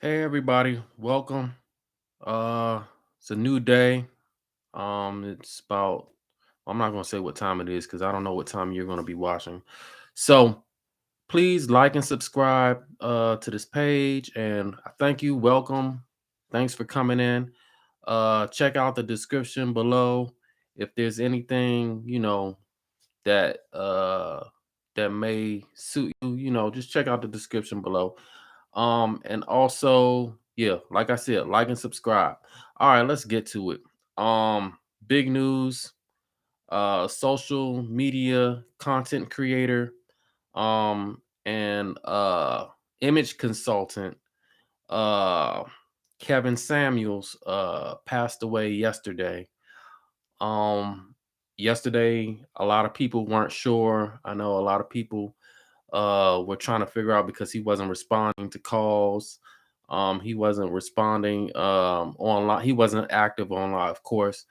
Hey everybody, welcome. It's a new day. It's about I'm not gonna say what time it is because I don't know what time you're gonna be watching. So please like and subscribe to this page and I thank you. Welcome. Thanks for coming in. Check out the description below. If there's anything, that that may suit you, just check out the description below. And also, yeah, like I said, like and subscribe. All right, let's get to it. Big news, social media content creator, and image consultant, uh Kevin Samuels passed away yesterday. Um Yesterday a lot of people weren't sure. I know a lot of people were trying to figure out because he wasn't responding to calls. He wasn't responding online. He wasn't active online, of course.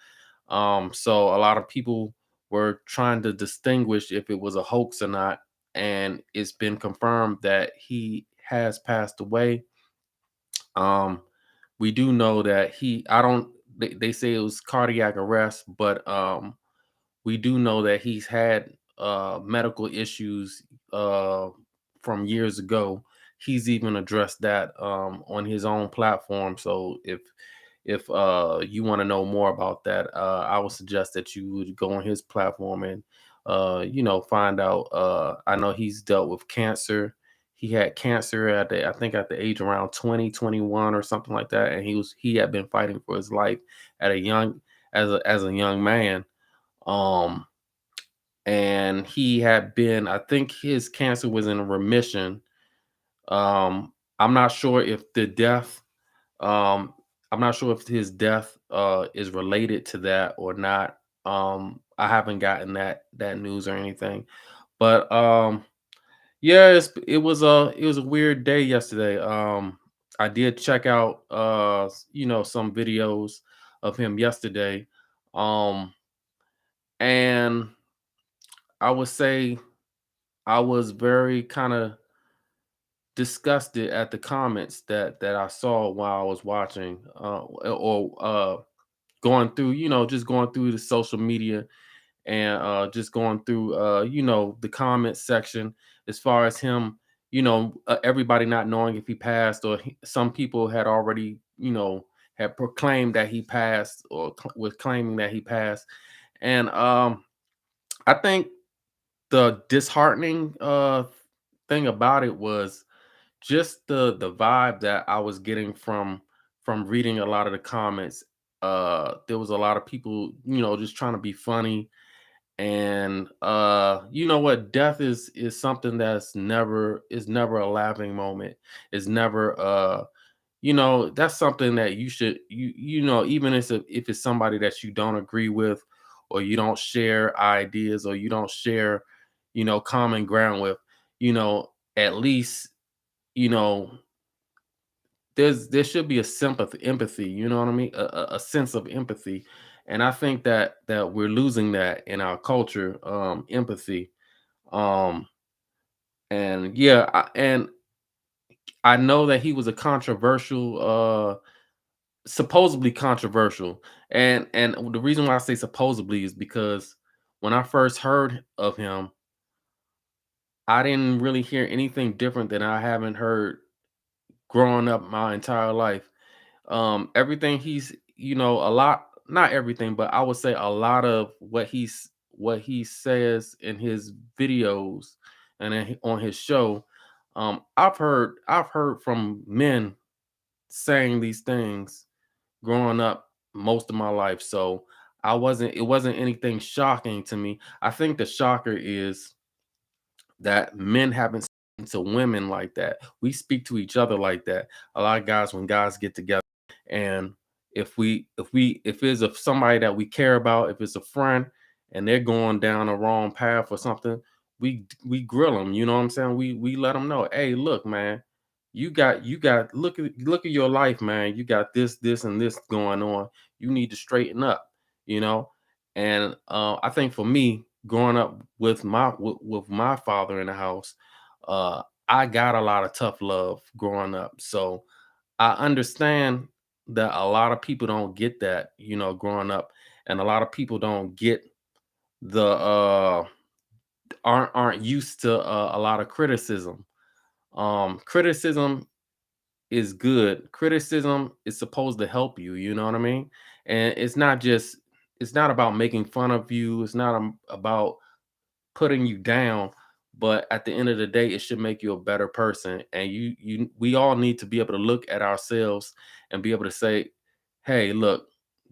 So a lot of people were trying to distinguish if it was a hoax or not. And it's been confirmed that he has passed away. Um, we do know that I don't, they say it was cardiac arrest, but we do know that he's had medical issues uh, from years ago. He's even addressed that on his own platform. So if you want to know more about that, I would suggest that you would go on his platform and find out. I know he's dealt with cancer. He had cancer at I think at the age around 20, 21 or something like that, and he had been fighting for his life at a young as a young man. Um, and he had been, I think his cancer was in remission. I'm not sure if the death um I'm not sure if his death is related to that or not. I haven't gotten that news or anything. But yeah, it was a weird day yesterday. I did check out some videos of him yesterday. Um and I would say I was very kind of disgusted at the comments that I saw while I was watching, or going through, just going through the social media and just going through, the comment section as far as him, everybody not knowing if he passed or some people had already, had proclaimed that he passed or was claiming that he passed, and I think the disheartening thing about it was just the vibe that I was getting from reading a lot of the comments. There was a lot of people, just trying to be funny. And you know what? Death is something that's never a laughing moment. It's never that's something that you should even if it's somebody that you don't agree with or you don't share ideas or you don't share common ground with, at least you know there should be a sympathy empathy, you know what I mean, a sense of empathy. And I think that we're losing that in our culture, empathy. um and yeah, and I know that he was a controversial, supposedly controversial. And the reason why I say supposedly is because when I first heard of him, I didn't really hear anything different than I haven't heard growing up my entire life. Everything he's, a lot, not everything, but I would say a lot of what he says in his videos and on his show. I've heard from men saying these things growing up most of my life. So it wasn't anything shocking to me. I think the shocker is that men haven't spoken to women like that. We speak to each other like that. A lot of guys, when guys get together, and if it's of somebody that we care about, if it's a friend and they're going down a wrong path or something, we grill them. You know what I'm saying? We let them know, hey, look, man, you got look at your life, man. You got this and this going on. You need to straighten up. You know, and I think for me, growing up with my father in the house, I got a lot of tough love growing up. So I understand that a lot of people don't get that, growing up, and a lot of people don't get the aren't used to a lot of criticism. Criticism is good. Criticism is supposed to help you, you know what I mean? And it's not about making fun of you. It's not about putting you down, but at the end of the day, it should make you a better person. And we all need to be able to look at ourselves and be able to say, "Hey, look,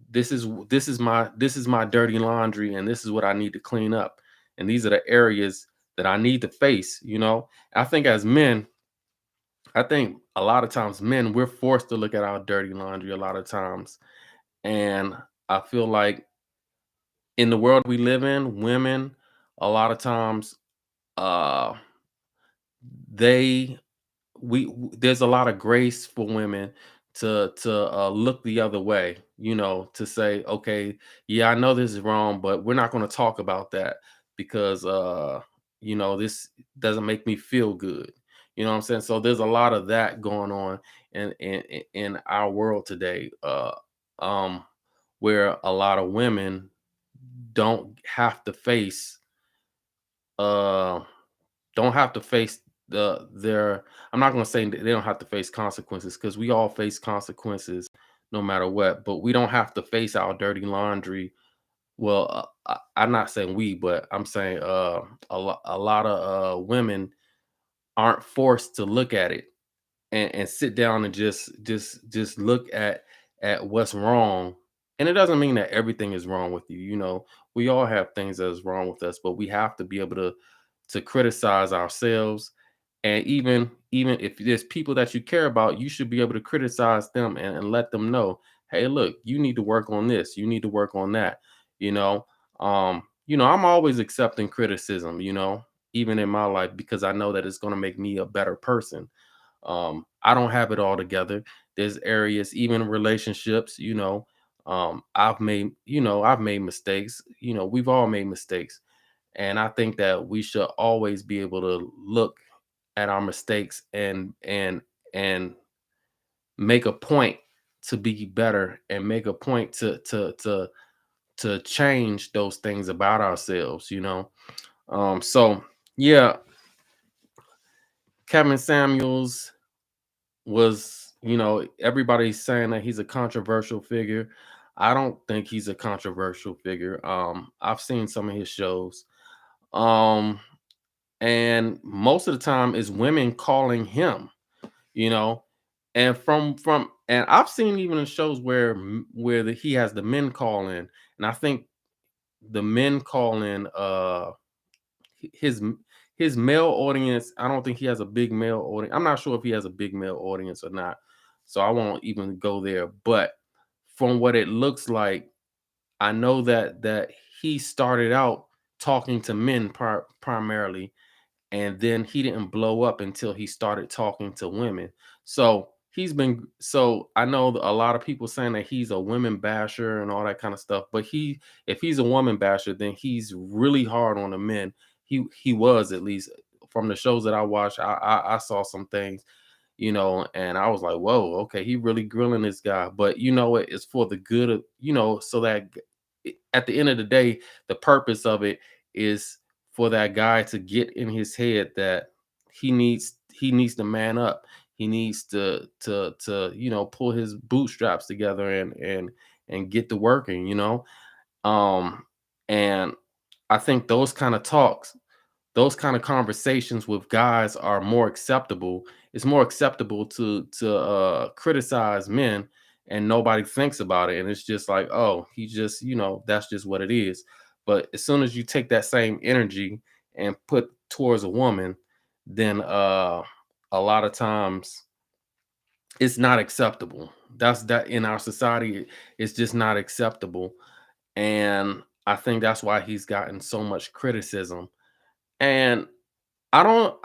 this is my dirty laundry, and this is what I need to clean up. And these are the areas that I need to face." I think as men, I think a lot of times men we're forced to look at our dirty laundry a lot of times, and I feel like in the world we live in, women a lot of times uh they there's a lot of grace for women to look the other way, to say, okay, yeah, I know this is wrong, but we're not going to talk about that because this doesn't make me feel good. You know what I'm saying? So there's a lot of that going on in our world today, um where a lot of women don't have to face uh don't have to face their I'm not gonna say they don't have to face consequences because we all face consequences no matter what, but we don't have to face our dirty laundry. Well, I'm not saying we, but I'm saying a lot of women aren't forced to look at it and sit down and just look at what's wrong. And it doesn't mean that everything is wrong with you. We all have things that is wrong with us, but we have to be able to criticize ourselves. And even if there's people that you care about, you should be able to criticize them and let them know, hey, look, you need to work on this, you need to work on that. you know I'm always accepting criticism, even in my life, because I know that it's going to make me a better person. I don't have it all together. There's areas, even relationships, I've made mistakes. We've all made mistakes. And I think that we should always be able to look at our mistakes and make a point to be better and make a point to change those things about ourselves. So yeah, Kevin Samuels was, everybody's saying that he's a controversial figure. I don't think he's a controversial figure. I've seen some of his shows. Um, and most of the time is women calling him, you know, and and I've seen even in shows where he has the men call in, and I think the men call in his his male audience. I don't think he has a big male audience. I'm not sure if he has a big male audience or not, so I won't even go there. But from what it looks like, I know that he started out talking to men primarily, and then he didn't blow up until he started talking to women. So I know that a lot of people saying that he's a women basher and all that kind of stuff, but if he's a woman basher, then he's really hard on the men. He was, at least from the shows that I watched. I saw some things, and I was like, whoa, okay, he really grilling this guy. But you know what? It's for the good of, so that at the end of the day, the purpose of it is for that guy to get in his head that he needs to man up. He needs to pull his bootstraps together and get to working. Um, and I think those kind of conversations with guys are more acceptable. It's more acceptable to criticize men, and nobody thinks about it, and it's just like, oh, he just, that's just what it is. But as soon as you take that same energy and put towards a woman, then a lot of times it's not acceptable. That's that in our society, it's just not acceptable. And I think that's why he's gotten so much criticism. And I don't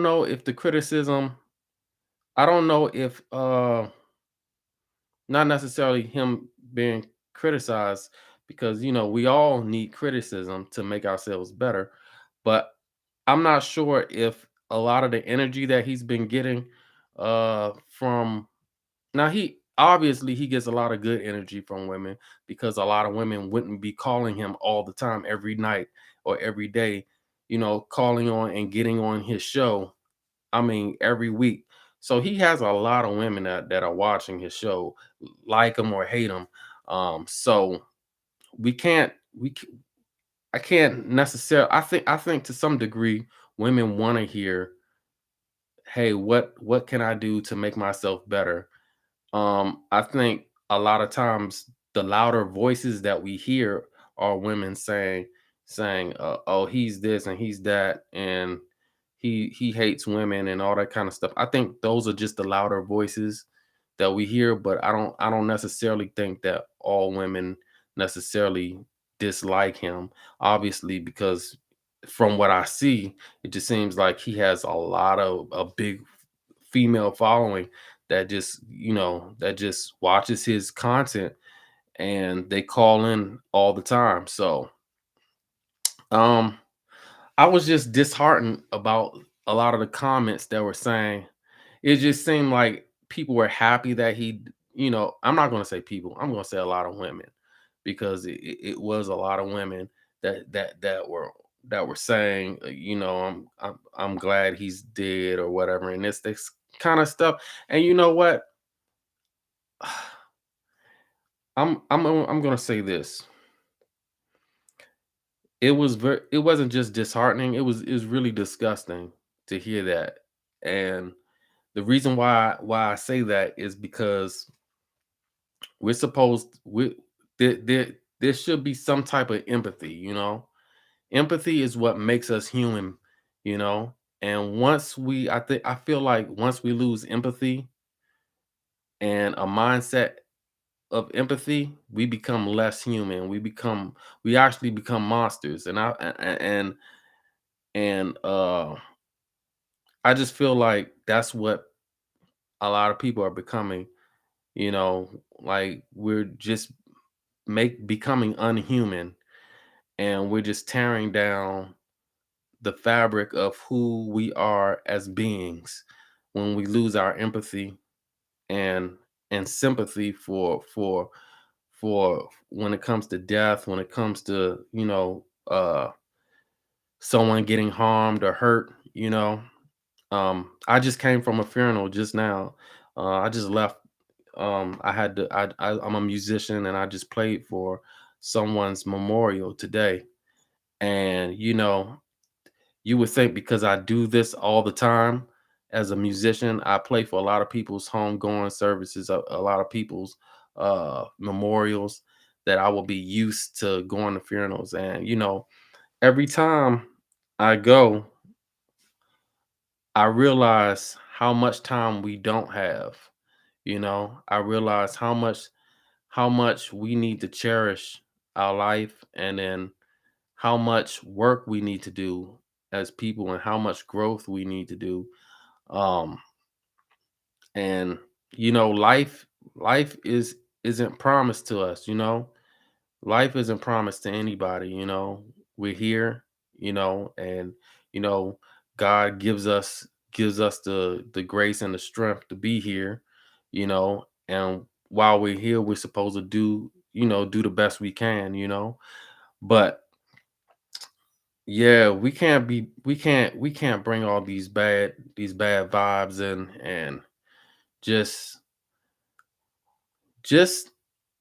know if the criticism I don't know if not necessarily him being criticized, because we all need criticism to make ourselves better, but I'm not sure if a lot of the energy that he's been getting from now he obviously he gets a lot of good energy from women because a lot of women wouldn't be calling him all the time every night or every day, calling on and getting on his show. I mean, every week. So he has a lot of women that are watching his show, like him or hate him. So we can't we c- I can't necessarily. I think to some degree women want to hear, hey, what can I do to make myself better? I think a lot of times the louder voices that we hear are women saying, "Oh, he's this and he's that, and he hates women and all that kind of stuff." I think those are just the louder voices that we hear, but I don't necessarily think that all women necessarily dislike him. Obviously, because from what I see, it just seems like he has a big female following that just watches his content and they call in all the time. So um I was just disheartened about a lot of the comments that were saying it just seemed like people were happy that I'm not going to say people, I'm going to say a lot of women because it was a lot of women that were saying, I'm glad he's dead or whatever, and this kind of stuff. And you know what? I'm gonna say this. It wasn't just disheartening. It was really disgusting to hear that. And the reason why I say that is because we're supposed we there should be some type of empathy. Empathy is what makes us human, you know. And I feel like once we lose empathy and a mindset of empathy, we become less human. We actually become monsters. And I just feel like that's what a lot of people are becoming, like we're just make becoming unhuman, and we're just tearing down the fabric of who we are as beings when we lose our empathy and sympathy for when it comes to death, when it comes to someone getting harmed or hurt. I just came from a funeral just now. I just left. I had to. I'm a musician, and I just played for someone's memorial today. And you would think because I do this all the time as a musician, I play for a lot of people's homegoing services, a lot of people's memorials, that I will be used to going to funerals. And every time I go, I realize how much time we don't have. I realize how much we need to cherish our life, and then how much work we need to do as people, and how much growth we need to do. Um and life isn't promised to us. Life isn't promised to anybody. We're here, and you know God gives us the grace and the strength to be here. And while we're here, we're supposed to do the best we can. But yeah, we can't bring all these bad vibes in, and just just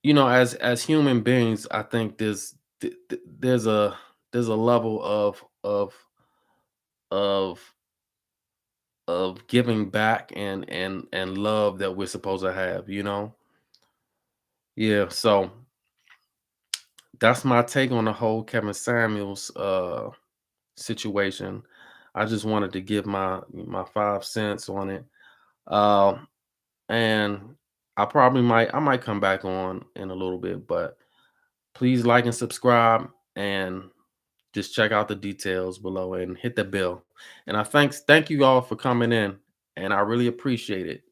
as human beings, I think there's a level of of giving back and love that we're supposed to have. Yeah, so that's my take on the whole Kevin Samuels situation. I just wanted to give my 5 cents on it. Um and I might come back on in a little bit, but please like and subscribe, and just check out the details below and hit the bell. And thank you all for coming in, and I really appreciate it.